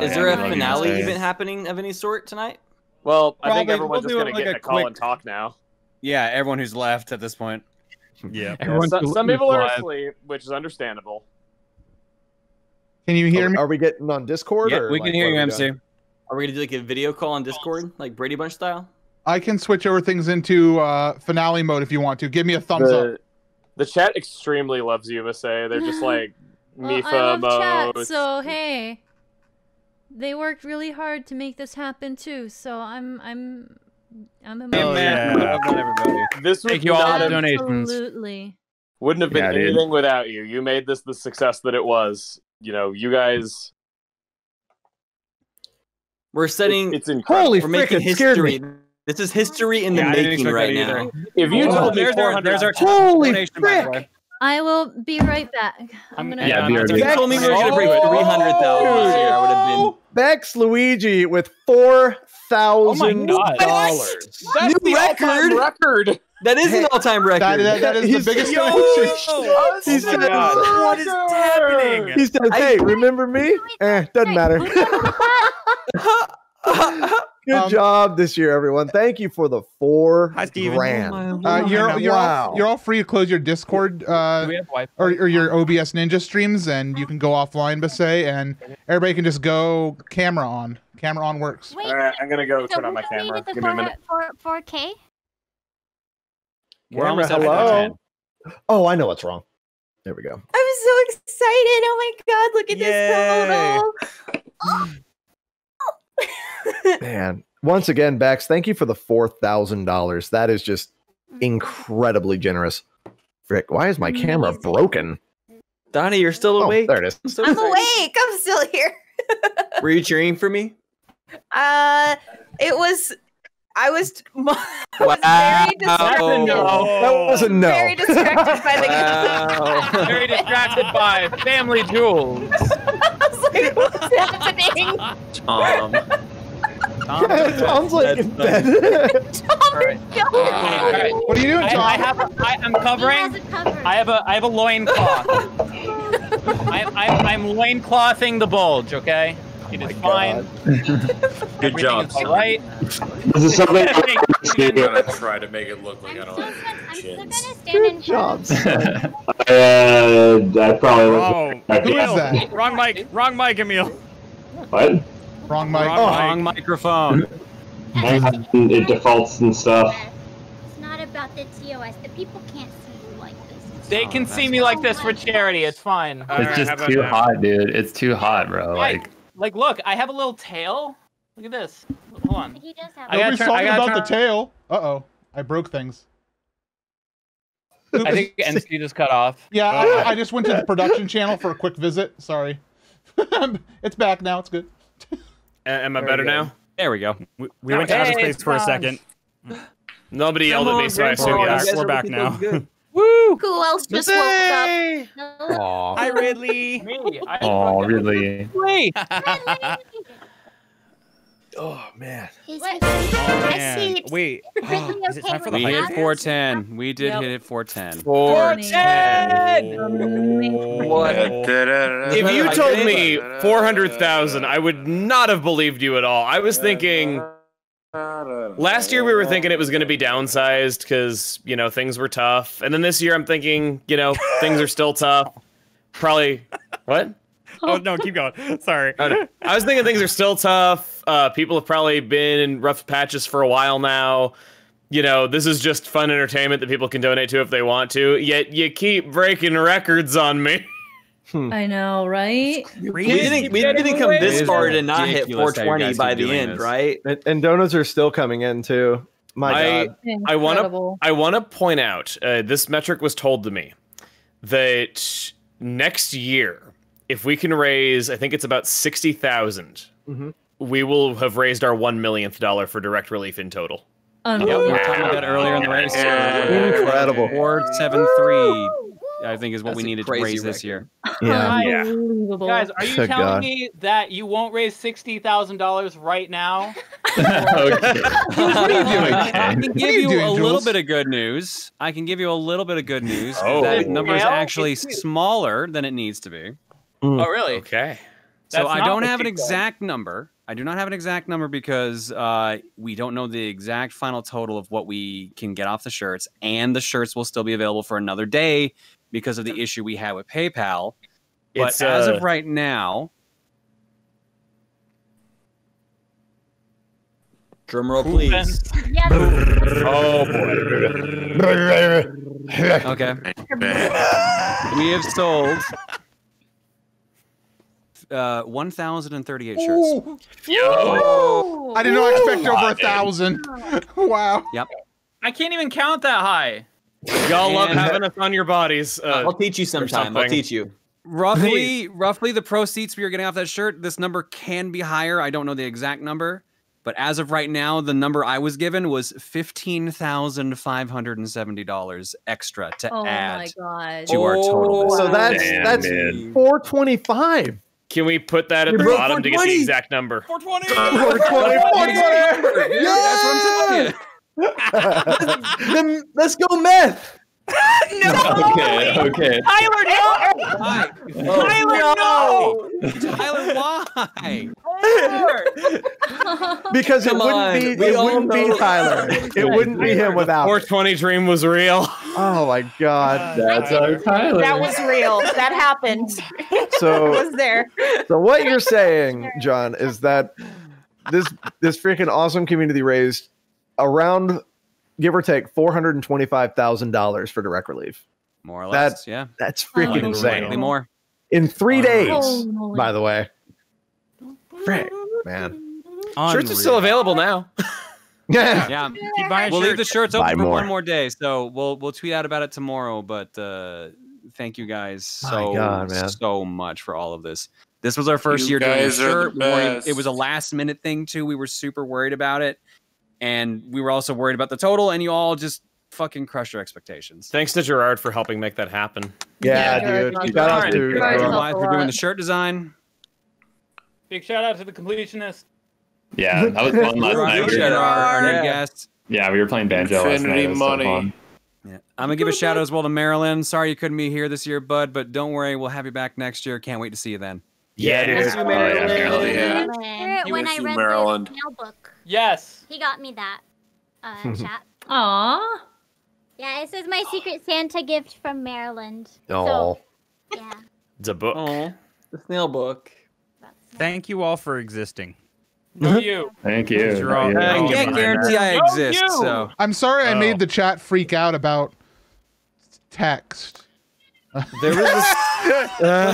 Is there a finale event happening of any sort tonight? Well, Probably. I think everyone's We'll just do gonna get in a call and talk now. Yeah, everyone who's left at this point. Yeah. Some people are asleep, which is understandable. Can you hear me? Are we getting on Discord? Yeah, or we can hear you, MC. Are we gonna do like a video call on Discord, like Brady Bunch style? I can switch over things into finale mode if you want to. Give me a thumbs up. The chat extremely loves you, Masay. They're just like Mifa I love mode. chat, so hey, they worked really hard to make this happen too. So I'm This would Thank you all not for have, donations. Absolutely. wouldn't have been Yeah, dude. anything without you. You made this the success that it was. You know, you guys. We're setting. It's incredible. Holy We're frick, making it scared history. me. This is history in the Yeah, I didn't making expect right that now. either. If you told me there's 400, our Holy donation, by the frick. way. I will be right back. I'm gonna. Yeah, be If right you back. told me we were gonna break 300,000 this year, I would have been. Bex Luigi with $4,000. that's the all-time record. That is an all-time record. That is the He's- biggest Yo! donation. He said, What is happening? he said, hey, remember me? Doesn't matter. Good job this year, everyone. Thank you for the $4,000. You're all free to close your Discord or your OBS Ninja streams, and you can go offline, Basay, and everybody can just go camera on. Camera on works. All right, I'm gonna go turn on my camera. Give me a minute. 4K? We're almost at hello. Oh, I know what's wrong. There we go. I'm so excited. Oh my god, look at this photo. Man, once again, Bex, thank you for the $4,000. That is just incredibly generous. Frick, why is my camera broken? Donnie, you're still awake? There it is. I'm so I'm excited. awake. I'm still here. Were you cheering for me? It was. I was very That was a no. Very distracted by the Very distracted by family jewels. I was like, what's happening? Tom's like in bed. Tom is going. What are you doing, Tom? I'm covering. I have a loincloth. I'm loinclothing the bulge, okay? It is fine. Good job. All right. This is something I'm gonna try to make it look like I don't have chins. Good job. I probably Who is that? Wrong mic, Emil. What? Wrong mic. Wrong microphone. Hang on, it defaults and stuff. It's not about the TOS. The people can't see you like this. They can see me like this for charity. It's fine. It's just too hot, dude. It's too hot, bro. Like, look, I have a little tail. Look at this. Hold on. He does have. Nobody's talking about the tail. Uh-oh. I broke things. I think NC just cut off. Yeah, I just went to the production channel for a quick visit. Sorry. It's back now. It's good. Am I better now? There we go. We went to outer space for a second. Nobody yelled at me, so I assume yes. We're back now. Woo! Who else just woke up? Aw. Hi, Ridley. Me. Oh, Ridley. Wait. Oh, man. Man. Wait. Is it time for the We hit hype? 410. We did hit it 410. 410! What? If you told me 400,000, I would not have believed you at all. I was thinking. Last year we were thinking it was going to be downsized because, you know, things were tough. And then this year I'm thinking, you know, things are still tough. Probably. What? Oh, no, keep going. Sorry. Oh, no. I was thinking things are still tough. People have probably been in rough patches for a while now. You know, this is just fun entertainment that people can donate to if they want to. Yet you keep breaking records on me. I know, right? We didn't come this far to not hit 420 by the end, right? And donuts are still coming in too. My God. I want to point out this metric was told to me that next year, if we can raise, I think it's about 60,000, we will have raised our $1 millionth for direct relief in total. Yep, we were talking about that earlier in the race. Incredible. 473. I think is what we needed to raise this year. Yeah. Guys, are you telling me that you won't raise $60,000 right now? What are you doing? I can give you a little bit of good news. That number is actually smaller than it needs to be. Oh, really? Okay. So I don't have an exact number. I do not have an exact number because we don't know the exact final total of what we can get off the shirts, and the shirts will still be available for another day because of the issue we had with PayPal. But as of right now, drum roll, please. Oh boy. Okay. We have sold 1,038 shirts. Yo! I did not expect over 1,000. Wow. Yep. I can't even count that high. Y'all love having us on your bodies. I'll teach you sometime. I'll teach you. Roughly the proceeds we are getting off that shirt, this number can be higher. I don't know the exact number. But as of right now, the number I was given was $15,570 extra to add to our total. So that's $425. Can we put that at the bottom to get the exact number? 420. Yeah, that's what I'm telling Then let's go meth. No. Okay. Tyler, no. Why? Tyler, no. Tyler, why? Because it wouldn't be Tyler. It wouldn't be him without. 420 dream was real. Oh my God. That's our Tyler. That was real. That happened. So I was there. So what you're saying, John, is that this freaking awesome community raised around, give or take, $425,000 for direct relief. More or less, yeah. That's freaking insane. Slightly more. In 3 days, by the way. Frick, man. Shirts are still available now. Yeah. Keep buying We'll shirts. leave the shirts open Buy for more. one more day, so we'll tweet out about it tomorrow. But thank you guys so much for all of this. This was our first year doing a shirt. It was a last minute thing too. We were super worried about it, and we were also worried about the total. And you all just fucking crushed our expectations. Thanks to Gerard for helping make that happen. Yeah, dude. Shout out to Gerard for doing the shirt design. Big shout out to the completionist. Yeah, that was fun last night. Our new guest. Yeah, we were playing banjo last night. It was so fun. Yeah. I'm gonna give a shout out as well to Marilyn. Sorry you couldn't be here this year, bud, but don't worry, we'll have you back next year. Can't wait to see you then. Yeah, dude. Oh, Maryland. When I read Maryland. the snail book, Yes. he got me that chat. Aw. Yeah, it says my secret Santa gift from Maryland. Oh. So, yeah. It's a book. Oh, the snail book. Thank you all for existing. No, you. Thank you. I can't guarantee I exist, so. I'm sorry I made the chat freak out about text. There was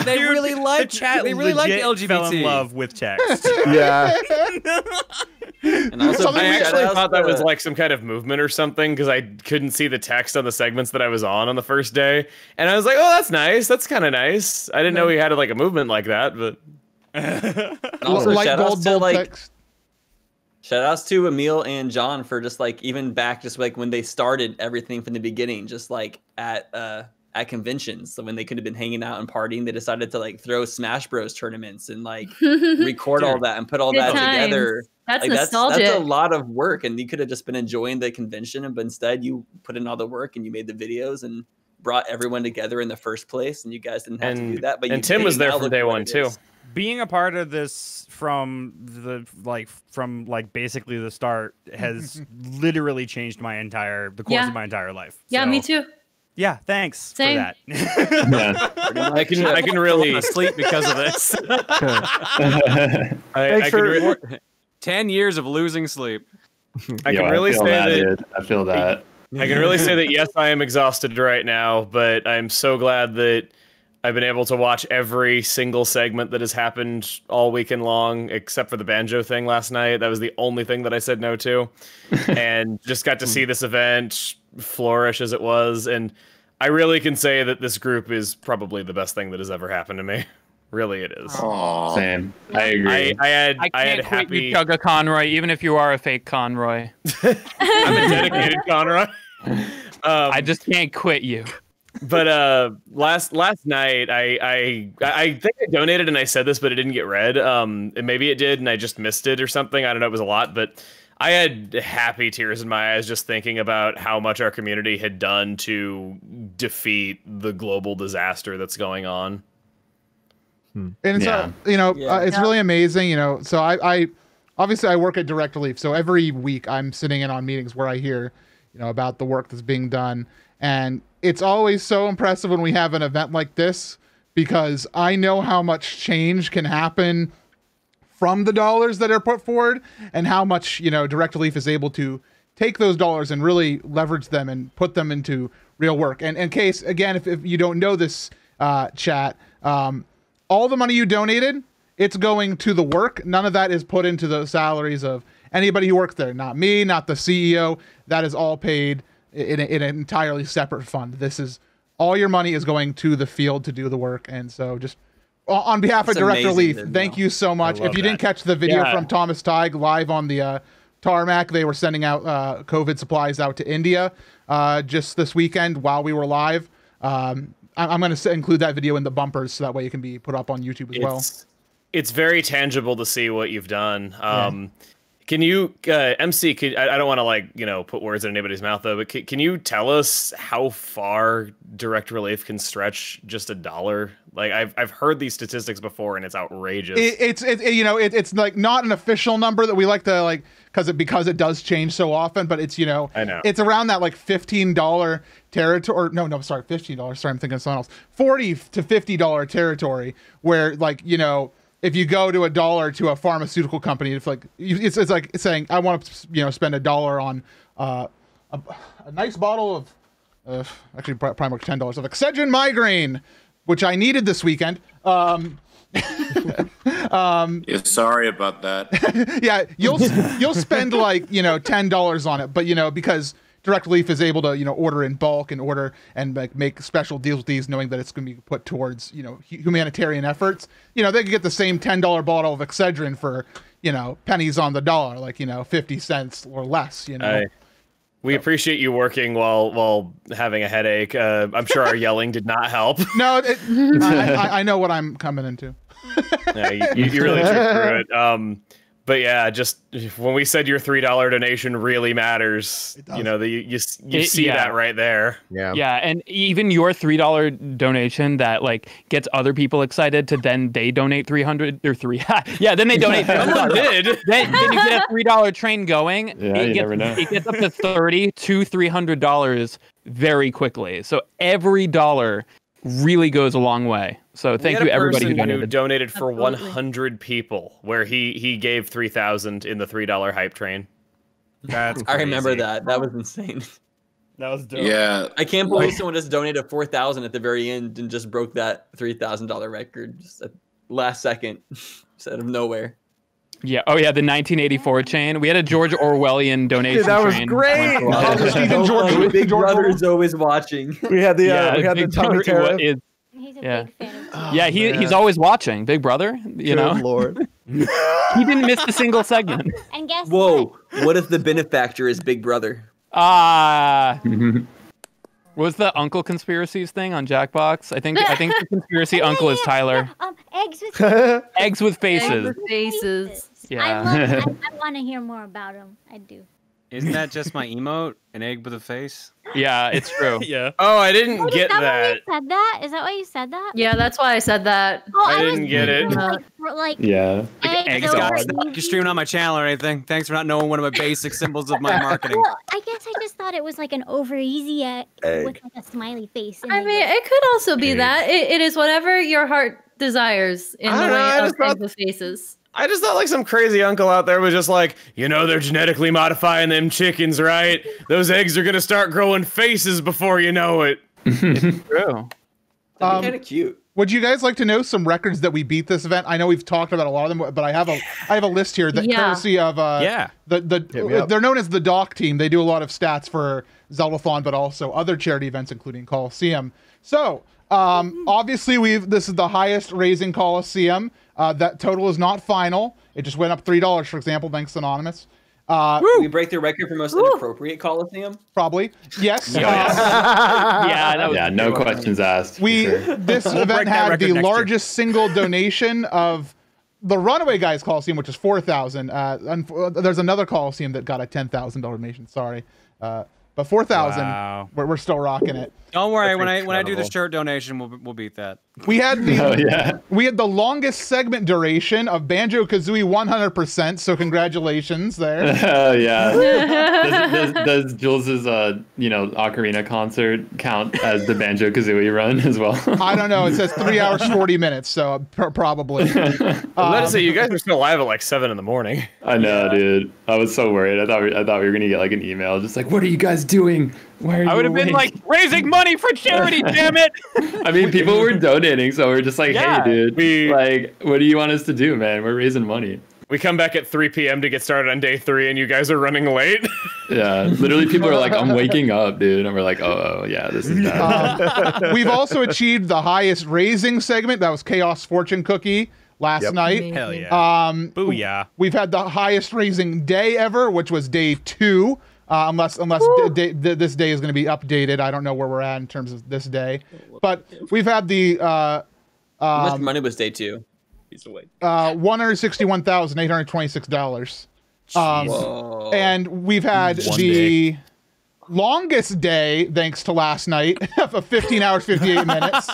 they really like the chat. They really like LGBT. Fell in love with text. Yeah. And also, I actually thought that was like some kind of movement or something because I couldn't see the text on the segments that I was on the first day, and I was like, "Oh, that's nice. That's kind of nice." I didn't know he had like a movement like that, but also like shout outs gold to text. shout outs to Emil and John for just like even back just like when they started everything from the beginning, just like at conventions. So when they could have been hanging out and partying, they decided to like throw Smash Bros tournaments and like record all that and put all that together. That's like, nostalgic. That's a lot of work, and you could have just been enjoying the convention, but instead you put in all the work and you made the videos and brought everyone together in the first place, and you guys didn't have to do that. But Tim was there from day one too. Being a part of this from basically the start has literally changed the course of my entire life. Yeah, So, me too. Yeah, thanks Same. for that. I can really sleep because of this. I can 10 years of losing sleep. I can really say that. I feel that. I can really say that yes, I am exhausted right now, but I'm so glad that I've been able to watch every single segment that has happened all weekend long, except for the banjo thing last night. That was the only thing that I said no to, and just got to see this event flourish as it was. And I really can say that this group is probably the best thing that has ever happened to me. Really, it is. Aww. Same. I agree. I can't quit you, Chugga Conroy, even if you are a fake Conroy. I'm a dedicated Conroy. I just can't quit you. But last night I think I donated and I said this, but it didn't get read. And maybe it did, and I just missed it or something. I don't know. It was a lot, but I had happy tears in my eyes just thinking about how much our community had done to defeat the global disaster that's going on. And so, it's really amazing, so I obviously I work at Direct Relief. So every week I'm sitting in on meetings where I hear, about the work that's being done. And it's always so impressive when we have an event like this, because I know how much change can happen from the dollars that are put forward, and how much, Direct Relief is able to take those dollars and really leverage them and put them into real work. And in case, again, if you don't know this, chat, all the money you donated, it's going to the work. None of that is put into the salaries of anybody who works there. Not me, not the CEO. That is all paid in an entirely separate fund. This is all your money is going to the field to do the work. And so just on behalf of Direct Relief, thank you so much. If you didn't catch the video from Thomas Tighe live on the tarmac, they were sending out COVID supplies out to India just this weekend while we were live. I'm going to include that video in the bumpers so that way it can be put up on YouTube as well. It's very tangible to see what you've done. Can you, MC, I don't want to put words in anybody's mouth though, but can you tell us how far Direct Relief can stretch just $1? Like I've heard these statistics before and it's outrageous. It's like not an official number that we like to because it does change so often, but it's, I know. It's around that $15 territory, sorry, $15. Sorry, I'm thinking of something else. $40 to $50 territory where if you go to $1 to a pharmaceutical company, it's like saying I want to spend $1 on a nice bottle of actually probably more $10 of Excedrin migraine, which I needed this weekend. Sorry about that. Yeah, you'll spend $10 on it, but because Direct Relief is able to order in bulk and order and make special deals with these, knowing that it's going to be put towards humanitarian efforts. They could get the same $10 bottle of Excedrin for pennies on the dollar, 50 cents or less. We appreciate you working while having a headache. I'm sure our yelling did not help. No, I know what I'm coming into. Yeah, you really tricked through it. But yeah, just when we said your $3 donation really matters, you see that right there. Yeah, and even your $3 donation that gets other people excited to then they donate 300 or three. Yeah, then they donate. Someone did. Then you get a $3 train going. Yeah, you never know. It gets up to $30 to $300 very quickly. So every dollar really goes a long way. So thank you everybody who donated for 100 people, where he gave 3,000 in the $3 hype train. That's crazy. I remember that. That was insane. That was dope. Yeah, I can't believe someone just donated 4,000 at the very end and just broke that $3,000 record just at last second, out of nowhere. Yeah. Oh yeah, the 1984 chain. We had a George Orwellian donation. Dude, that was train. great. Big Brother is always watching. We had the Tommy Tara. He's a big fan of he's always watching Big Brother. Good Lord. He didn't miss a single segment. And guess what if the benefactor is Big Brother? Was the uncle conspiracies thing on Jackbox? I think the conspiracy uncle is Tyler. Eggs with faces. Eggs with faces. Yeah. I want to hear more about him. I do. Isn't that just my emote? An egg with a face? Yeah, it's true. Yeah. Oh, I didn't get that. Why you said that? Is that why you said that? Yeah, that's why I said that. Oh, I didn't get it. Yeah. Eggs guys, you're streaming on my channel or anything. Thanks for not knowing one of my basic symbols of my marketing. Well, I guess I just thought it was like an over easy egg with a smiley face. I mean, it could also be that. It is whatever your heart desires in the way of eggs with faces. I just thought some crazy uncle out there was just they're genetically modifying them chickens, right? Those eggs are going to start growing faces before you know it. It's true. Kind of cute. Would you guys like to know some records that we beat this event? I know we've talked about a lot of them, but I have a list here that courtesy of they're known as the Doc Team. They do a lot of stats for Zeldathon, but also other charity events, including Colosseum. So obviously this is the highest raising Colosseum. That total is not final. It just went up $3, for example. Thanks, Anonymous. Did we break the record for most inappropriate Colosseum? Probably. Yes. No questions asked. This event had the largest single donation of the Runaway guys Colosseum, which is 4,000. There's another Colosseum that got a $10,000 donation. Sorry. But 4,000, Wow. we're still rocking it. Don't worry, when I do the shirt donation, we'll beat that. We had the longest segment duration of Banjo-Kazooie 100%. So congratulations there. Hell yeah! Does Jules's Ocarina concert count as the Banjo-Kazooie run as well? I don't know. It says 3 hours 40 minutes, so probably. Let's say you guys are still alive at like 7 in the morning. I know, dude. I was so worried. I thought we were gonna get like an email, just like, "What are you guys doing? Why are you?" I would have been like, raising money for charity, damn it! I mean, people were donating, so we're just like, Yeah. "Hey, dude, like, what do you want us to do, man? We're raising money." We come back at 3 p.m. to get started on day 3, and you guys are running late. Yeah, literally, people are like, "I'm waking up, dude," and we're like, "Oh, yeah, this is bad." We've also achieved the highest raising segment. That was Chaos Fortune Cookie last night. Hell yeah. Booyah. We've had the highest raising day ever, which was day 2. Unless this day is going to be updated. I don't know where we're at in terms of this day. But we've had the... How much money was day 2? He's awake. $161,826. And we've had the longest day, thanks to last night, of 15 hours, 58 minutes.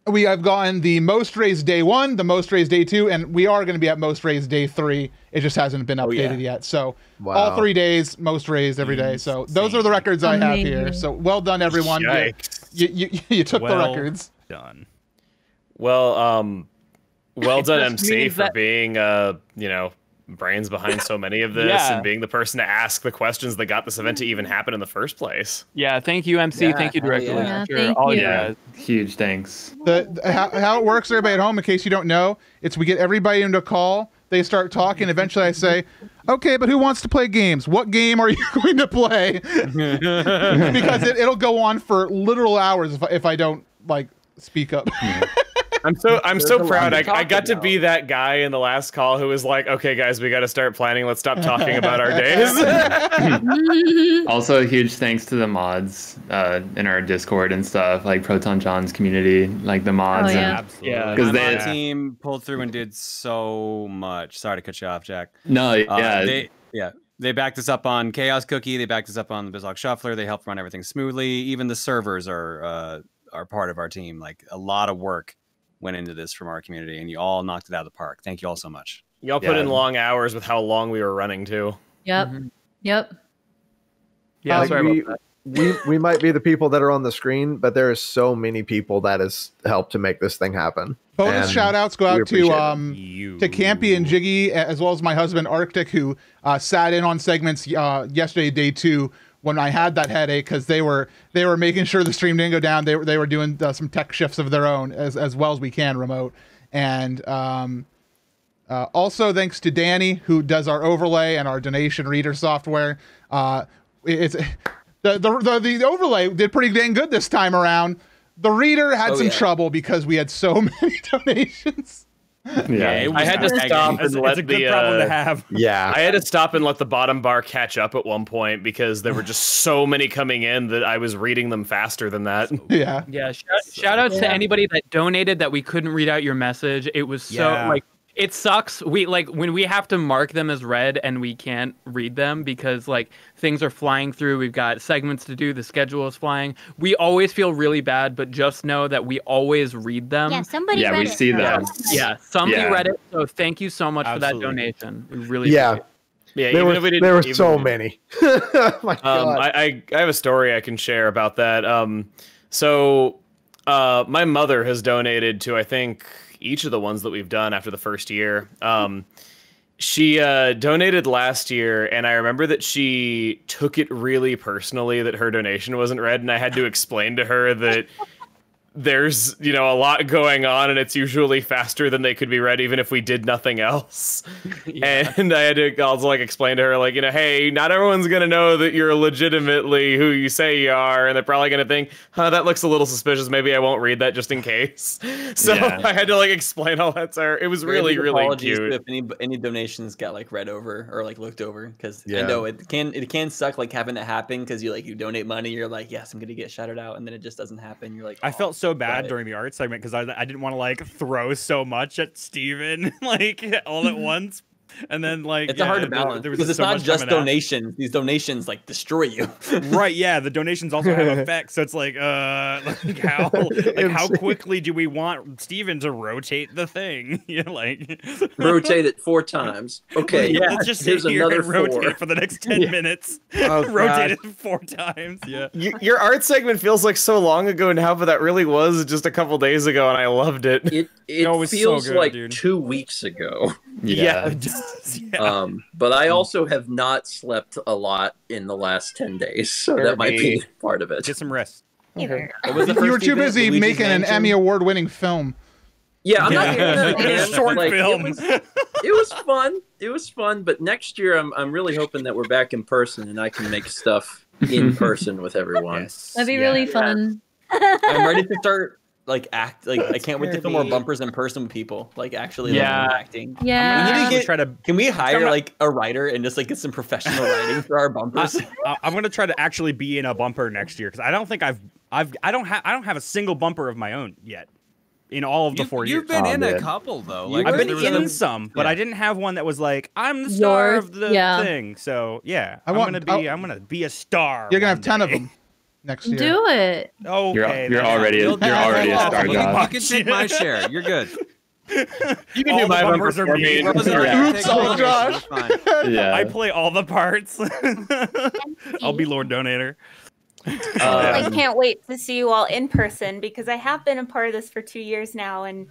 We have gotten the most raised day 1, the most raised day 2, and we are going to be at most raised day 3. It just hasn't been updated yet. So all 3 days, most raised every day. So those are the records I have here. So well done, everyone. You took the records. Done. Well done, MC, for being brains behind so many of this and being the person to ask the questions that got this event to even happen in the first place. Yeah, thank you, MC. Thank you, Director. Huge thanks. How it works, everybody at home, in case you don't know, it's we get everybody into a call. They start talking. Eventually, I say, "Okay, but who wants to play games? What game are you going to play?" Because it'll go on for literal hours if I don't speak up. I'm so proud. I got to be that guy in the last call who was like, "Okay, guys, we got to start planning. Let's stop talking about our days." Also, a huge thanks to the mods in our Discord and stuff, like Proton John's community, like the mods. Because the team pulled through and did so much. Sorry to cut you off, Jack. No, They backed us up on Chaos Cookie. They backed us up on the Bizarre Shuffler. They helped run everything smoothly. Even the servers are part of our team. Like, a lot of work went into this from our community, and you all knocked it out of the park. Thank you all so much. Y'all put in long hours with how long we were running too. Yep. Yep. Yeah, sorry about that. We might be the people that are on the screen, but there is so many people that has helped to make this thing happen. Bonus shout outs go out to Campy and Jiggy, as well as my husband Arctic, who sat in on segments yesterday, day 2, when I had that headache, because they were making sure the stream didn't go down. They were doing some tech shifts of their own as well as we can remote. And also thanks to Danny, who does our overlay and our donation reader software. The overlay did pretty dang good this time around. The reader had some trouble because we had so many donations. Yeah, I had to stop and let the problem to have. Yeah, I had to stop and let the bottom bar catch up at one point because there were just so many coming in that I was reading them faster than that. Yeah. Shout outs to anybody that donated that we couldn't read out your message. It was so it sucks. We when we have to mark them as read and we can't read them because things are flying through. We've got segments to do. The schedule is flying. We always feel really bad, but just know that we always read them. Yeah, somebody read we it. see them. Yeah, somebody read it. So thank you so much for that donation. We really appreciate it. Yeah, there were so many. My God. I have a story I can share about that. My mother has donated to, I think, each of the ones that we've done after the first year. She donated last year, and I remember that she took it really personally that her donation wasn't read, and I had to explain to her that there's a lot going on, and it's usually faster than they could be read, even if we did nothing else. And I had to also explain to her, hey, not everyone's gonna know that you're legitimately who you say you are, and they're probably gonna think, that looks a little suspicious. Maybe I won't read that just in case. So I had to explain all that to her. It was really cute. If any donations got read over or looked over, because I know it can suck having it happen because you donate money, you're like, yes, I'm gonna get shouted out, and then it just doesn't happen. You're like, I felt so bad during the art segment because I didn't want to throw so much at Steven all at once. And then like it's hard to balance because it's not just donations. These donations like destroy you. Right? Yeah, the donations also have effects. So it's like how quickly do we want Steven to rotate the thing? Like rotate it 4 times. Okay, yeah. Let's just sit here and rotate for the next 10 minutes. Rotate it 4 times. Yeah. Your art segment feels like so long ago now, but that really was just a couple days ago, and I loved it. It feels so good, like dude. 2 weeks ago. Yeah. But I also have not slept a lot in the last 10 days, so that might be part of it. Get some rest. Okay. You were too busy making an Emmy Award-winning film. Yeah, I'm not a short film. It was fun. It was fun, but next year I'm really hoping that we're back in person and I can make stuff in person with everyone. Yes. That'd be really fun. I'm ready to start I can't wait to film more bumpers in person with people, like actually acting. Yeah. Can we hire like a writer and just like get some professional writing for our bumpers? I'm gonna try to actually be in a bumper next year because I don't think I don't have a single bumper of my own yet. In all of the 4 years. You've been in a couple though. Like, I've been in some, but I didn't have one that was like, I'm the star of the thing. So yeah, I'm gonna be a star. You're gonna have 10 of them next year. Do it. Okay, you're already a star, Josh. You can take my share. You're good. You can do my bumpers for me. Oops, Josh. I play all the parts. I'll be Lord Donator. I can't wait to see you all in person because I have been a part of this for 2 years now, and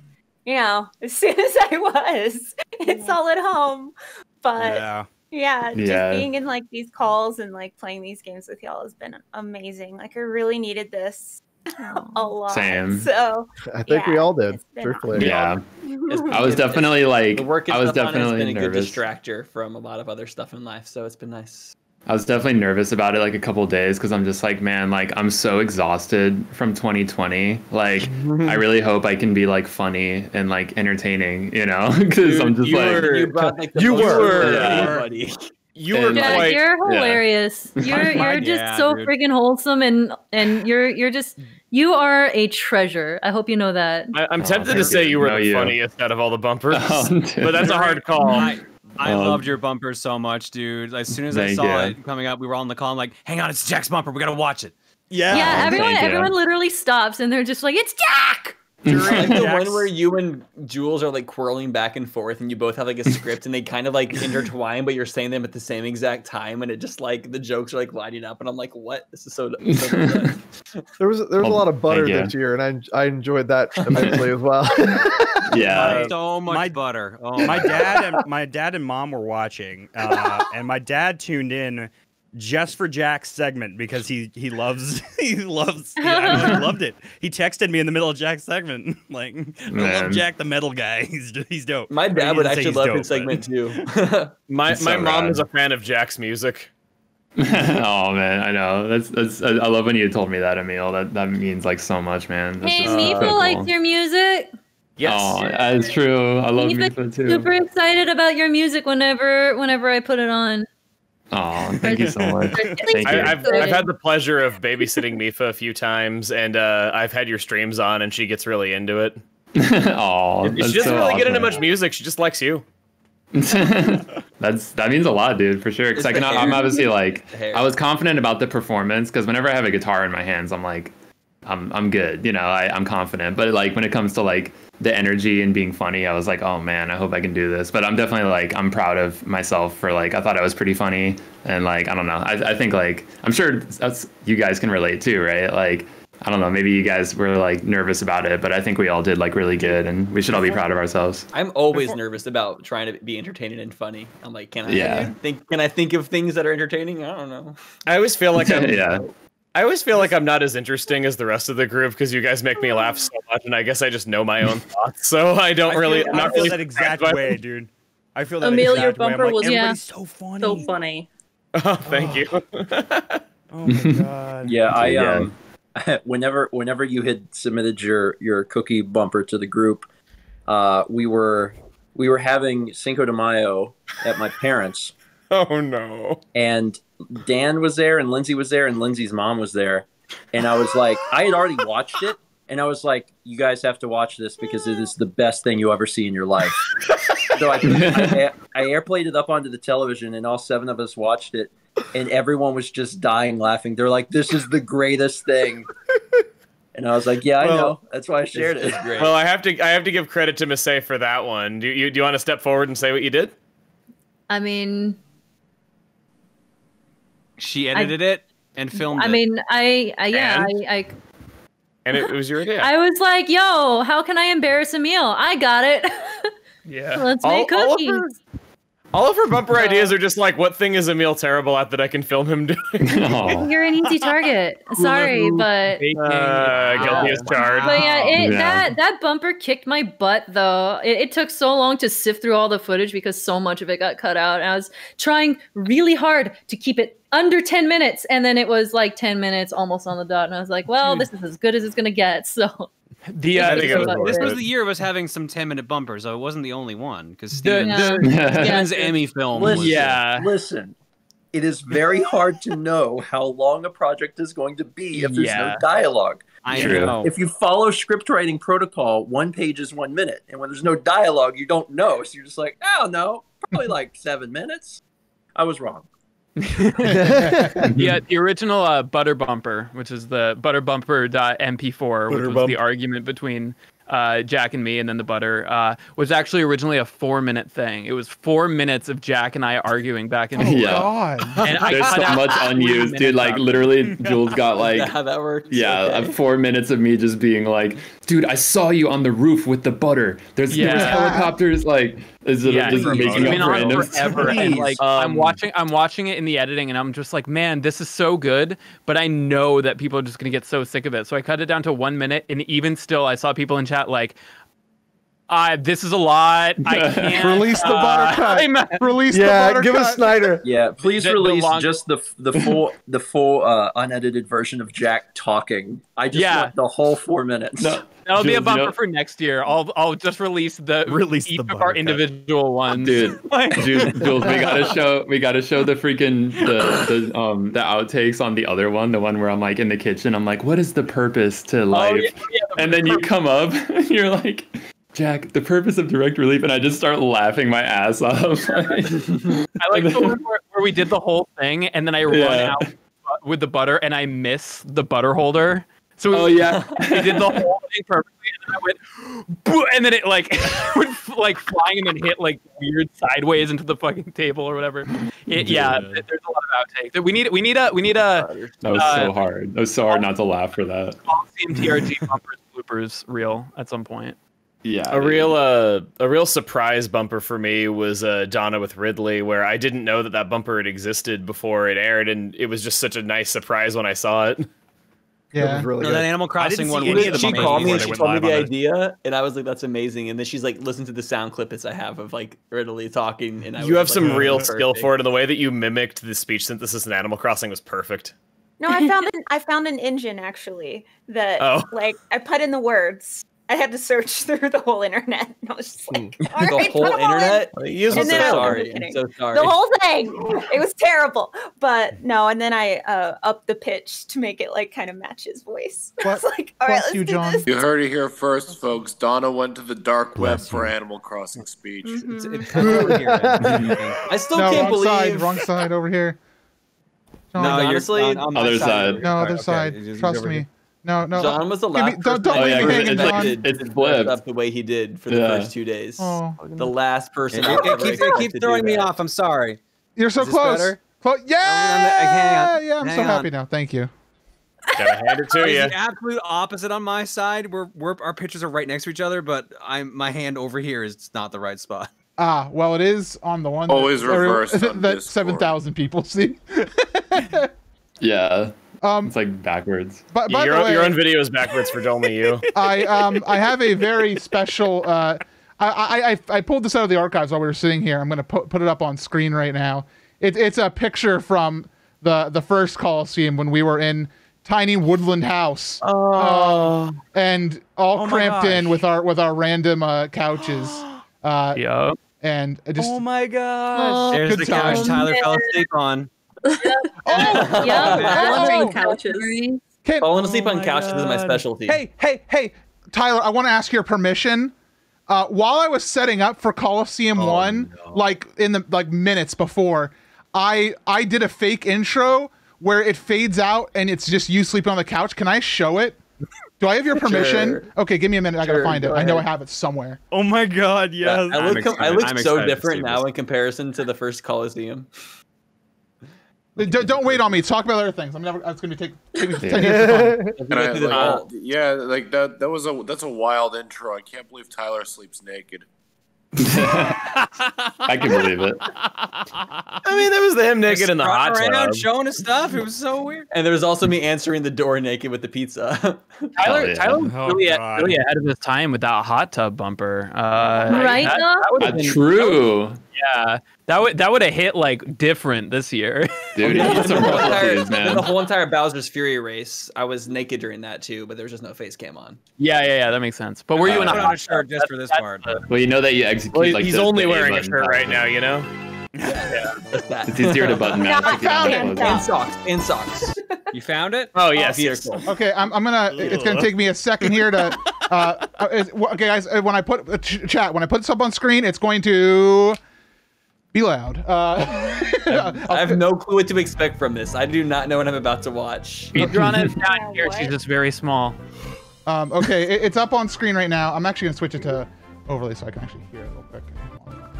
as soon as I was, it's all at home. But just being in like these calls and like playing these games with y'all has been amazing. Like I really needed this a lot. Same. So I think we all did. Truthfully. Yeah. I was definitely like, the work I was stuff definitely on it's been nervous. a good distractor from a lot of other stuff in life, so it's been nice. I was definitely nervous about it like a couple of days because I'm just like, man, like I'm so exhausted from 2020. Like I really hope I can be like funny and like entertaining, because I'm just you were Yeah, you're hilarious. You're just so freaking wholesome and you are a treasure. I hope you know that. I'm tempted to say you were the funniest out of all the bumpers, but that's a hard call. I loved your bumper so much, dude. As soon as I saw it coming up, we were all in the call. I'm like, hang on, it's Jack's bumper. We gotta watch it. Yeah, everyone literally stops and they're just like, it's Jack! Like the one where you and Jules are like whirling back and forth and you both have like a script and they kind of like intertwine, but you're saying them at the same exact time and it just like the jokes are like lining up and I'm like, what? This is so good. There was a lot of butter this year and I enjoyed that immensely as well. Yeah. So much butter. Oh my dad and mom were watching and my dad tuned in just for Jack's segment because he loved it. He texted me in the middle of Jack's segment like, I love Jack the metal guy. He's dope. My dad would actually love his segment too. My mom is a fan of Jack's music. Oh man, I know. That's I love when you told me that, Emil. That means like so much, man. Hey, Mifa likes your music. Yes. Oh, that's true. I love Mifa too. Super excited about your music whenever I put it on. Oh, thank you so much. Thank you. I've had the pleasure of babysitting Mifa a few times, and I've had your streams on, and she gets really into it. Oh, she doesn't really get into much music. She just likes you. That means a lot, dude, for sure. Because I'm obviously like, I was confident about the performance because whenever I have a guitar in my hands, I'm like, I'm good, I'm confident. But like when it comes to like the energy and being funny, I was like, oh man, I hope I can do this. But I'm definitely like, I'm proud of myself for like, I thought I was pretty funny. And like, I don't know. I think like, I'm sure that's you guys can relate too, right? Like, I don't know, maybe you guys were like nervous about it, but I think we all did like really good and we should all be proud of ourselves. I'm always nervous about trying to be entertaining and funny. I'm like, can I think of things that are entertaining? I don't know. I always feel like I always feel like I'm not as interesting as the rest of the group because you guys make me laugh so much, and I guess I just know my own thoughts, so I don't really. I'm not really that exact way, dude. I feel that. Emil, your bumper was so funny. So funny. Oh, thank you. Oh my god. Yeah, whenever you had submitted your cookie bumper to the group, we were having Cinco de Mayo at my parents'. Oh no. And Dan was there and Lindsay was there and Lindsay's mom was there. And I was like, I had already watched it. And I was like, you guys have to watch this because it is the best thing you ever see in your life. So I airplayed it up onto the television, and all 7 of us watched it, and everyone was just dying laughing. They're like, "This is the greatest thing." And I was like, "Yeah, I know. That's why I shared it." Great. Well, I have to give credit to Missy for that one. Do you want to step forward and say what you did? I mean, she edited it and filmed it. I mean, I and it was your idea. I was like, "Yo, how can I embarrass Emil? I got it." Yeah. Let's make cookies. All of her bumper ideas are just like, what thing is Emil terrible at that I can film him doing? You're an easy target. Sorry, but guilty as charged. But yeah, that bumper kicked my butt though. It took so long to sift through all the footage because so much of it got cut out. And I was trying really hard to keep it under 10 minutes, and then it was like 10 minutes almost on the dot. And I was like, well, this is as good as it's gonna get. So this was the year of us having some 10-minute bumpers, so it wasn't the only one because Steven's Emmy film. Listen, it is very hard to know how long a project is going to be if there's no dialogue. I know. If you follow script writing protocol, 1 page is 1 minute, and when there's no dialogue, you don't know. So you're just like, oh no, probably like 7 minutes. I was wrong. The original butter bumper, which is the butterbumper.mp4, which was the argument between Jack and me, and then the butter, was actually originally a 4-minute thing. It was 4 minutes of Jack and I arguing back and forth. God. And there's so much unused, dude. Like literally, Jules got like how that works. Yeah, 4 minutes of me just being like, dude, I saw you on the roof with the butter. There was helicopters. Like, just making up random forever. And like, I'm watching it in the editing, and I'm just like, man, this is so good. But I know that people are just gonna get so sick of it. So I cut it down to 1 minute, and even still, I saw people in chat like, this is a lot. I can't release the butter cut. Release the butter give cut. us Snyder. Yeah, please release just the full unedited version of Jack talking. I just want the whole 4 minutes. No, that'll be a bumper for next year. I'll just release each of our individual ones. Dude, Jules, we gotta show the freaking the outtakes on the other one, the one where I'm like in the kitchen. I'm like, what is the purpose to life? And then you come up and you're like, Jack, the purpose of direct relief, and I just start laughing my ass off. I like the one where we did the whole thing, and then I run out with the butter, and I miss the butter holder. So we did the whole thing perfectly, and then I went, boo, and then it like went like flying and then hit like weird sideways into the fucking table or whatever. There's a lot of outtakes. We need a. That was so hard. That was so hard not to laugh for that. Colosseum TRG bumpers bloopers reel at some point. Yeah, a real surprise bumper for me was Donna with Ridley, where I didn't know that bumper had existed before it aired, and it was just such a nice surprise when I saw it. Yeah, really that Animal Crossing one. She called me and she told me the idea, and I was like, "That's amazing." And then she's like, "Listen to the sound clips I have of like Ridley talking." And you have some real skill for it, and the way that you mimicked the speech synthesis in Animal Crossing was perfect. No, I found an engine actually that like I put in the words. I had to search through the whole internet, and I was just like, the whole internet? I'm so sorry. The whole thing. It was terrible. But no, and then I upped the pitch to make it like kind of match his voice. I was like, all right, let's do this. You heard it here first, folks. Donna went to the dark web for Animal Crossing speech. I still can't believe. Wrong side over here. No, honestly, other side. No, other side. Trust me. No. John was the last person it's flipped up the way he did for the first 2 days. Oh. The last person. Keep throwing me off. I'm sorry. You're so close. Yeah. I'm so happy now. Thank you. Gotta hand it to you. It's the absolute opposite on my side. Our pictures are right next to each other, but my hand over here is not the right spot. Well, it is on the one. Always reverse that 7,000 people see. Yeah. It's like backwards. But your own video is backwards for only you. I have a very special. I pulled this out of the archives while we were sitting here. I'm going to put it up on screen right now. It's a picture from the first Colosseum when we were in tiny woodland house. And all cramped in with our random couches. Yeah. And I just. Oh my gosh! There's the couch Tyler fell asleep on. Wandering couches. Falling asleep on couches is my specialty. Hey, Tyler, I want to ask your permission. while I was setting up for Colosseum 1, like in the minutes before, I did a fake intro where it fades out and it's just you sleeping on the couch. Can I show it? Do I have your permission? Sure. Okay, give me a minute. I gotta find it. Go I know I ahead. have it somewhere. Oh my god, yes. I look so different now in comparison to the first Colosseum. Don't wait on me. Talk about other things. It's gonna take me 10 years to find. That's a wild intro. I can't believe Tyler sleeps naked. I can believe it. I mean, there was him naked in the hot tub, showing his stuff. It was so weird. And there was also me answering the door naked with the pizza. Tyler was really ahead of his time with that hot tub bumper. Right? That would have been True. Yeah, that would have hit like different this year. Dude, that's some rough man. The whole entire Bowser's Fury race, I was naked during that too, but there was just no face cam on. Yeah, that makes sense. But were you in a hot shirt just for this part? Well, you know that you execute Well, like he's the only A wearing a button. shirt right now, you know? It's easier to button match. And socks. You found it? Oh, yes. Okay, I'm gonna. It's gonna take me a second here to. Okay, guys. When I put chat, when I put this up on screen, it's going to be loud. I have no clue what to expect from this. I do not know what I'm about to watch. Speedrun is down here. She's just very small. Okay, it's up on screen right now. I'm actually gonna switch it to overlay so I can actually hear it real quick.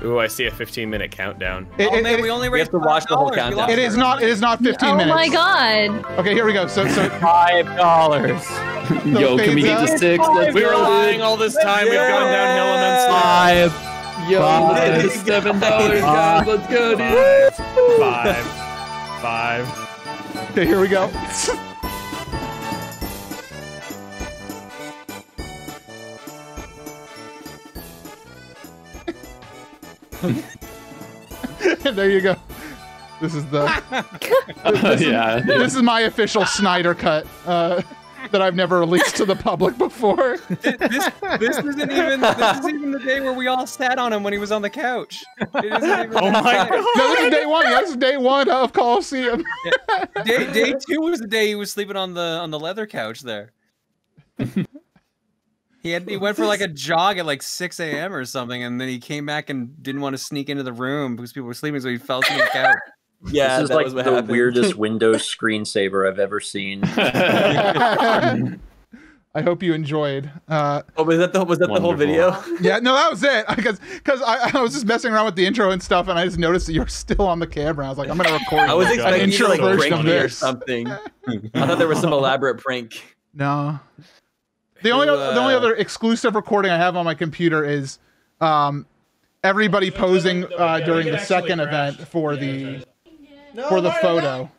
Ooh, I see a 15-minute countdown. We only have to watch the whole countdown. It is not 15 minutes. Oh my god. Okay, here we go. So $5. Yo, can we get to 6? Let's We were go, lying dude. all this time. We've gone downhill immensely. 5. Yo, let's get to $7, guys. Let's go, dude. 5. Okay, here we go. There you go. This is the this is my official Snyder cut that I've never released to the public before. This isn't even the day where we all sat on him when he was on the couch. Oh my god! No, this is day one. This is day one of Colosseum. Day 2 was the day he was sleeping on the leather couch there. He went for like a jog at like 6 a.m. or something, and then he came back and didn't want to sneak into the room because people were sleeping, so he fell asleep on the couch. Yeah, this is like the weirdest Windows screensaver I've ever seen. I hope you enjoyed. Was that the whole video? Yeah, no, that was it. Because I was just messing around with the intro and stuff, and I just noticed that you're still on the camera. I was like, I'm gonna record. I was an expecting you to intro like version prank of me or this. something. I thought there was some elaborate prank. No. The only other exclusive recording I have on my computer is everybody posing during the second event for the photo.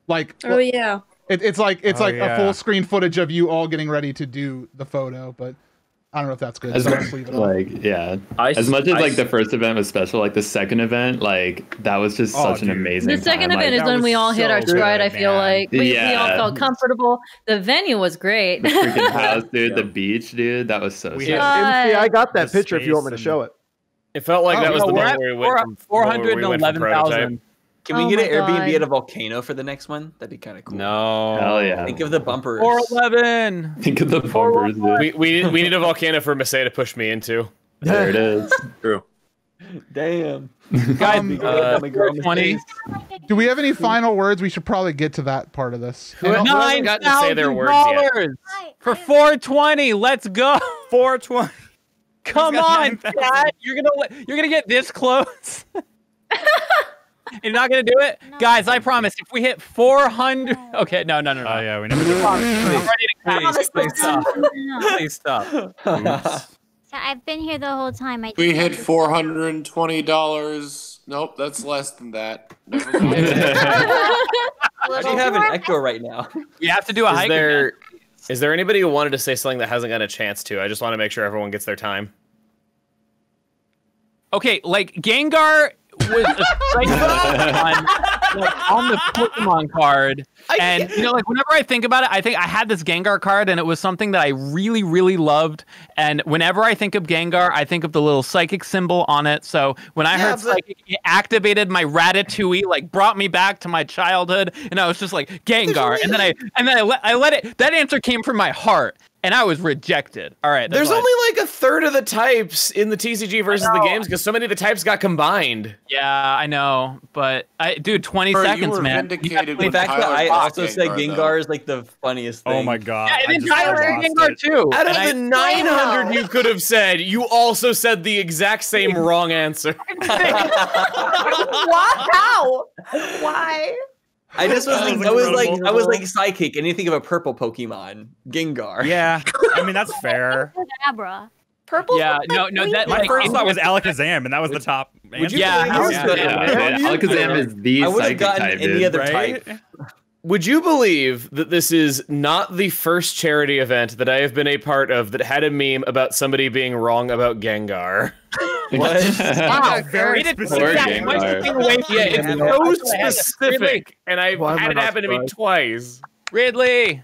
Like, oh yeah, it's like a full screen footage of you all getting ready to do the photo, but I don't know if that's good. As So much, I'll just leave it as much as the first event was special, like the second event, like that was just such an amazing. The second time. event like, is when we all hit our stride. I feel like we all Yeah. felt comfortable. The venue was great. The freaking house, dude. The beach, dude. That was so sick. I got that picture if you want me to show it. It felt like that was the moment where we went from 411,000. Can we get an Airbnb at a volcano for the next one? That'd be kind of cool. No. Hell yeah. Think of the bumpers. 411. Think of the bumpers, dude. We need a volcano for Masay to push me into. There it is. True. Damn. Guys, 20. Do we have any final words? We should probably get to that part of this. $9,000 for 420. Let's go. 420. Come on, Dad. You're gonna get this close. You're not gonna do it, guys. I promise. If we hit 400, okay, no. Oh yeah, we never did. I'm ready to Please stop. So I've been here the whole time. We hit $420. Nope, that's less than that. Never mind. I do have an echo right now. We have to do a hike. Is there anybody who wanted to say something that hasn't got a chance to? I just want to make sure everyone gets their time. Okay, like Gengar was a strike on the Pokemon card, and like whenever I think about it, I think I had this Gengar card, and it was something that I really, really loved. And whenever I think of Gengar, I think of the little psychic symbol on it. So when I heard psychic, it activated my Ratatouille, like brought me back to my childhood, and I was just like Gengar. And then I let it. That answer came from my heart. and I was rejected. All right. There's only like a third of the types in the TCG versus the games because so many of the types got combined. Yeah, I know, but dude, 20 seconds, man. The fact that I also said Gengar is like the funniest thing. Oh my god! Yeah, and then Tyler said Gengar too. Out of the 900 you could have said, you also said the exact same wrong answer. Wow! Why? I just was like, I was like psychic. Anything of a purple Pokemon, Gengar. Yeah, I mean that's fair. Abra. Purple. Yeah, no. That my like, first thought was Alakazam, and that was the top. Answer. Alakazam is the I would have psychic gotten type, any dude. other Right? type. Would you believe that this is not the first charity event that I have been a part of that had a meme about somebody being wrong about Gengar? What? Wow, very specific. Yeah, it's so specific, and I've had it happen to me twice. Ridley.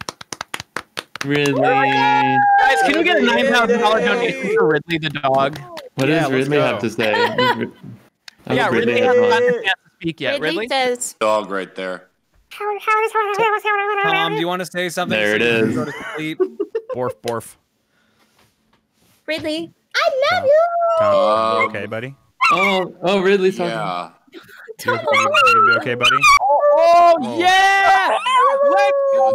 Ridley. Guys, can we get a $9,000 donation for Ridley the dog? What does Ridley have to say? Yeah, Ridley hasn't had a chance to speak yet. Ridley says, Dog right there. Tom, do you want to say something? There it is. Borf, borf. Ridley, I love you. Tom, you okay, buddy? Oh, Ridley's talking. Yeah. You gonna be okay, buddy? Oh yeah!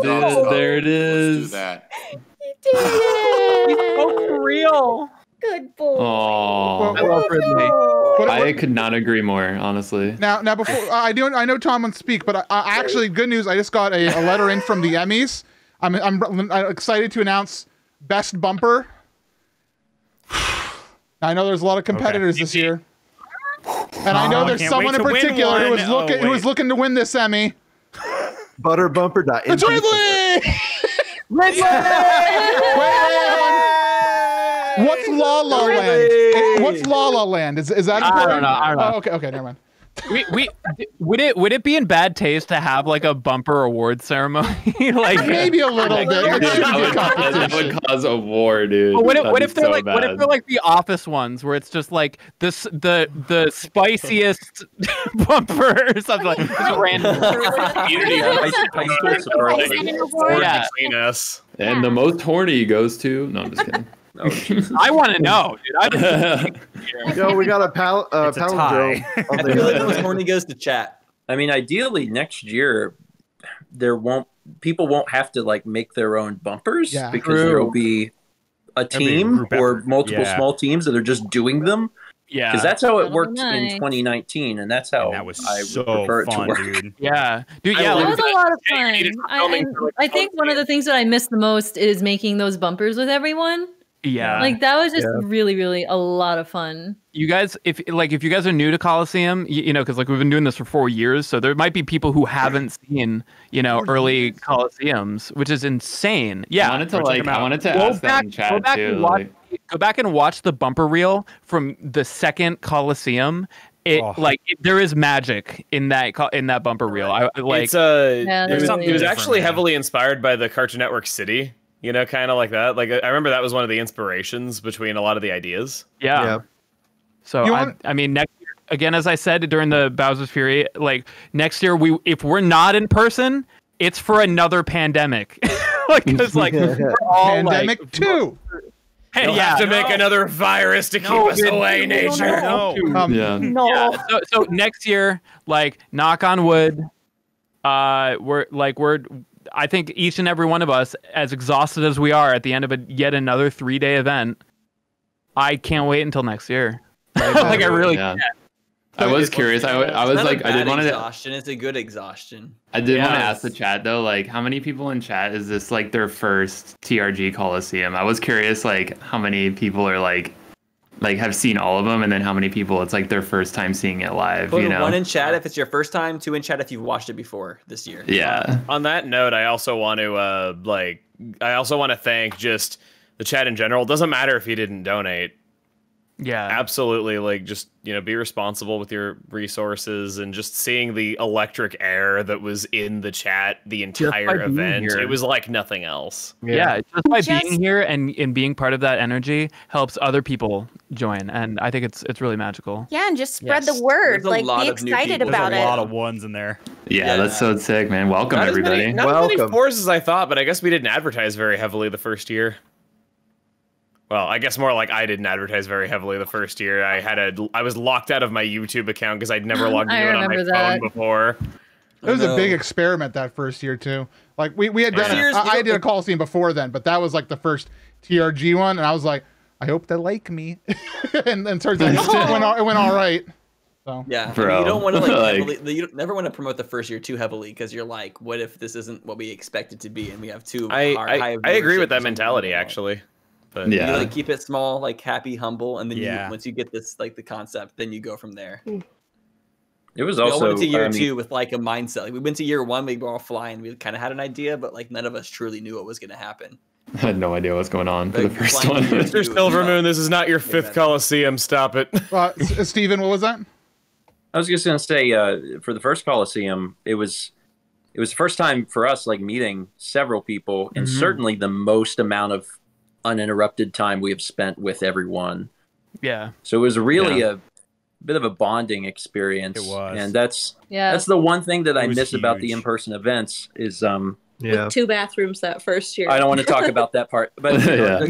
Dude, there it is. Do that. You did it. He's so for real. Good boy. Oh, I love Ridley. I could not agree more, honestly. Now, before I know Tom won't speak, but actually, good news. I just got a letter in from the Emmys. I'm excited to announce Best Bumper. I know there's a lot of competitors this year, and I know there's someone in particular who was looking to win this Emmy. Butterbumper. It's Ridley. Ridley. What's La La Land? What's La La Land? Is that important? I don't know. Oh, okay, never mind. Would it be in bad taste to have like a bumper award ceremony? Like maybe a little bit. That would cause a war, dude. What if they're like the Office ones where it's just like this the spiciest bumper or something like just random Community between us. And the most horny goes to. No, I'm just kidding. I want to know, dude. Yo, we got a palindrome. I feel like the most horny goes to chat. I mean, ideally, next year people won't have to like make their own bumpers because there will be a team or multiple small teams that are just doing them. Yeah, because that's how it worked in 2019, and that's how that was I so prefer it fun, to work. dude. Yeah, that was a lot of fun. I think one of the things that I miss the most is making those bumpers with everyone. Yeah, like that was just really, really a lot of fun. You guys, if you guys are new to Colosseum, you know, because like we've been doing this for 4 years, so there might be people who haven't seen, you know, early Colosseums, which is insane. Yeah, I wanted to ask that in chat too. Go back and watch the bumper reel from the second Colosseum. There is magic in that bumper reel. It was actually heavily inspired by the Cartoon Network City. You know, kind of like that. Like I remember that was one of the inspirations between a lot of the ideas. Yeah. So I mean, next year, again, as I said during the Bowser's Fury, like next year, if we're not in person, it's for another pandemic. Because we're all pandemic 2. You'll have to make ananother virus to keep us away, nature. No. So next year, like, knock on wood, I think each and every one of us, as exhausted as we are at the end of yet another 3-day event, I can't wait until next year. Like I really can't. I was curious. I was like, I did want to. Exhaustion. It's a good exhaustion. I did want to ask the chat though, like, how many people in chat is this like their first TRG Colosseum? I was curious, like, how many people are like have seen all of them, and then how many people it's like their first time seeing it live. Put you know, 1 in chat if it's your first time, 2 in chat if you've watched it before this year. Yeah. On that note, I also want to thank just the chat in general. It doesn't matter if you didn't donate. Yeah, absolutely. Like, just, you know, be responsible with your resources, and just seeing the electric air that was in the chat the entire event. It was like nothing else. Yeah, just by being here and being part of that energy helps other people join, and I think it's really magical. Yeah, and just spread the word. Like, be excited about it. There's a lot of ones in there. Yeah, that's so sick, man. Welcome, everybody. Not as many 4s as I thought, but I guess we didn't advertise very heavily the first year. Well, I guess more like I didn't advertise very heavily the first year. I was locked out of my YouTube account because I'd never logged into it on my phone before. It was a big experiment that first year too. Like we had done I did a Colosseum before then, but that was like the first TRG one, and I was like, I hope they like me. and then turns out it went all right. So yeah, I mean, you don't want to you never want to promote the first year too heavily because you're like, what if this isn't what we expect it to be, and we have too high. I agree with that mentality actually. But you like keep it small, like happy, humble, and then once you get this like the concept, then you go from there. It was also we went to year 2 with like a mindset. Like, we went to year 1, we were all flying. We kind of had an idea, but like none of us truly knew what was going to happen. I had no idea what's going on for the first one. Mr. Silvermoon, this is not your 5th Colosseum. Stop it. Steven, what was that? I was just going to say, for the first Colosseum, it was the first time for us like meeting several people, and certainly the most amount of uninterrupted time we have spent with everyone. Yeah. So it was really a bit of a bonding experience. It was. And that's the one thing that I miss about the in-person events is with 2 bathrooms that first year. I don't want to talk about that part, but the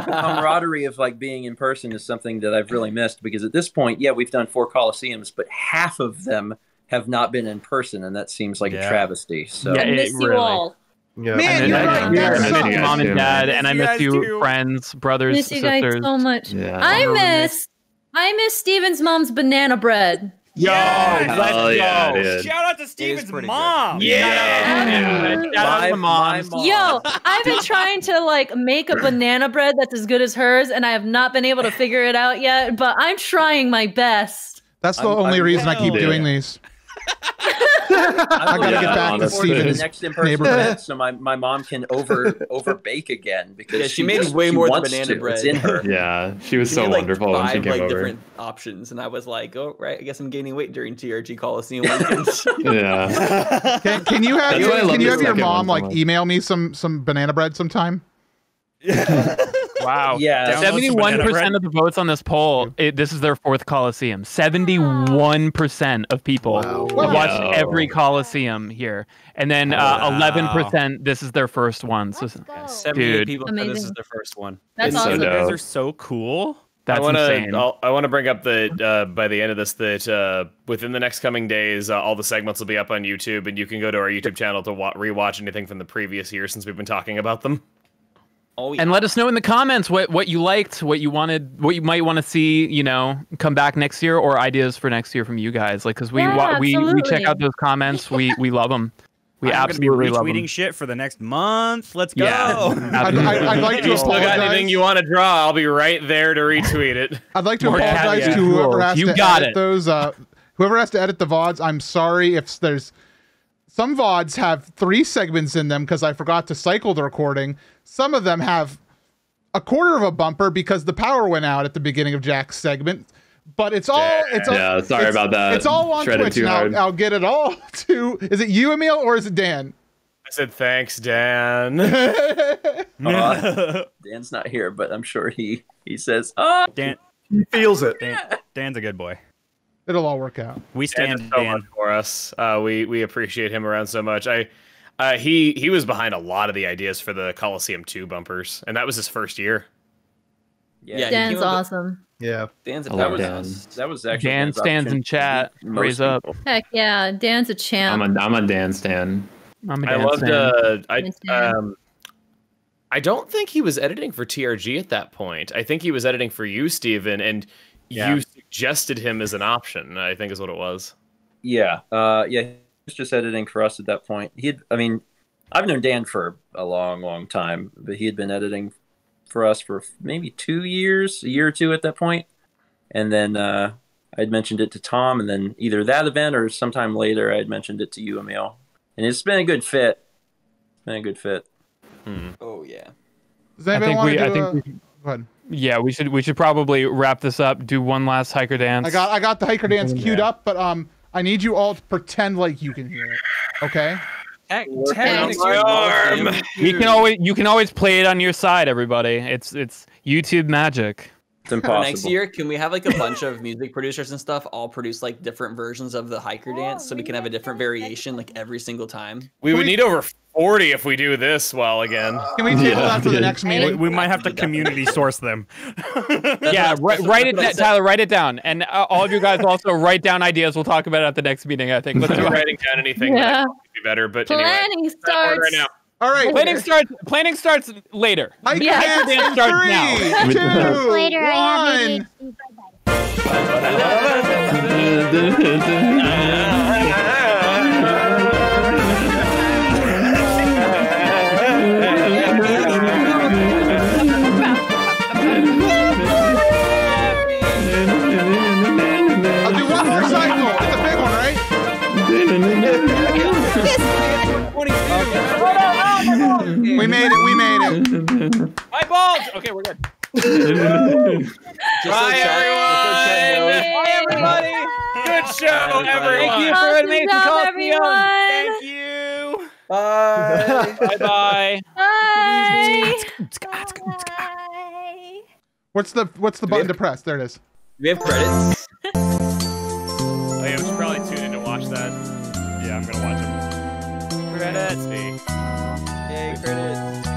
camaraderie of like being in person is something that I've really missed, because at this point, we've done 4 Colosseums, but half of them have not been in person, and that seems like a travesty. So I miss you all. Yeah. Man, I miss you, mom and dad, and I miss you, friends, brothers, miss you sisters. guys so much. Yeah. I miss Steven's mom's banana bread. Yo, let's go. Dude. Shout out to Steven's mom. Shout out to mom. Yo, I've been trying to like make a banana bread that's as good as hers, and I have not been able to figure it out yet, but I'm trying my best. That's the only reason I keep doing these. I gotta get back to Steven's next in-person event, so my mom can over bake again, because she made way more than banana bread. It's in her. Yeah, she was so wonderful when she came over. Different options, and I was like, oh right, I guess I'm gaining weight during TRG Colosseum weekends. Yeah. Can you have your mom like email me some banana bread sometime? Wow. Yeah. 71% of the votes on this poll, this is their 4th Colosseum. 71% of people watched every Colosseum here. And then 11%, this is their first one. So, 78 people said this is their first one. That's awesome. You guys are so cool. That's insane. I want to bring up that by the end of this, that within the next coming days, all the segments will be up on YouTube, and you can go to our YouTube channel to rewatch anything from the previous year since we've been talking about them. Oh, yeah. And let us know in the comments what you liked, what you wanted, what you might want to see, come back next year, or ideas for next year from you guys. Like, because we check out those comments, we love them. We absolutely love them. Retweeting shit for the next month. Let's go. Yeah, I'd like to If you still got apologize. anything you want to draw, I'll be right there to retweet it. I'd like to apologize to whoever has to edit those. Whoever has to edit the VODs. I'm sorry if there's some VODs have 3 segments in them because I forgot to cycle the recording. Some of them have a quarter of a bumper because the power went out at the beginning of Jack's segment. But it's all sorry about that. It's all on Shredded Twitch, and I'll get it all to. Is it you, Emil, or is it Dan? I said thanks, Dan. Dan's not here, but I'm sure he says, "Oh, Dan, he feels it." Dan's a good boy. It'll all work out. We stand so much for us. We appreciate him around so much. He was behind a lot of the ideas for the Colosseum 2 bumpers, and that was his first year. Yeah, Dan's awesome. Yeah, Dan's that was actually Dan stands in chat. Raise up. Heck yeah, Dan's a champ. I'm a Dan stan. I don't think he was editing for TRG at that point. I think he was editing for you, Steven, and you suggested him as an option, I think is what it was. Yeah. He was just editing for us at that point. I've known Dan for a long, long time, but he had been editing for us for maybe 2 years, a year or 2 at that point. And then I'd mentioned it to Tom, and then either that event or sometime later I'd mentioned it to you, Emil. And it's been a good fit. Oh yeah. Does anybody want to do go ahead. Yeah, we should probably wrap this up. Do one last hiker dance. I got the hiker dance queued up, but I need you all to pretend like you can hear it. Okay? You can always play it on your side, everybody. It's YouTube magic. It's impossible. For next year, can we have like a bunch of music producers and stuff all produce like different versions of the hiker dance so we can have a different variation like every single time? We would need over 40 if we do this well again. Can we table that for the next meeting? We might have to community source them. Yeah, write it, Tyler. Write it down, and all of you guys also write down ideas. We'll talk about it at the next meeting. I think. Let's do writing down anything that could be better. But Planning starts right now. All right. Planning starts later. Hiker Hiker dance starts now. 3, 2, Later, I have 1. I'll do one more cycle. It's a big one, right? We made it. We made it. My balls. Okay, we're good. Bye, everyone. Bye, everybody. Good show, everyone. Thank you for an amazing Colosseum. Thank you. Bye. Bye. Bye. What's the button to press? There it is. We have credits. Oh, yeah, we should probably tune in to watch that. Yeah, I'm gonna watch them. Credits. Yay, credits.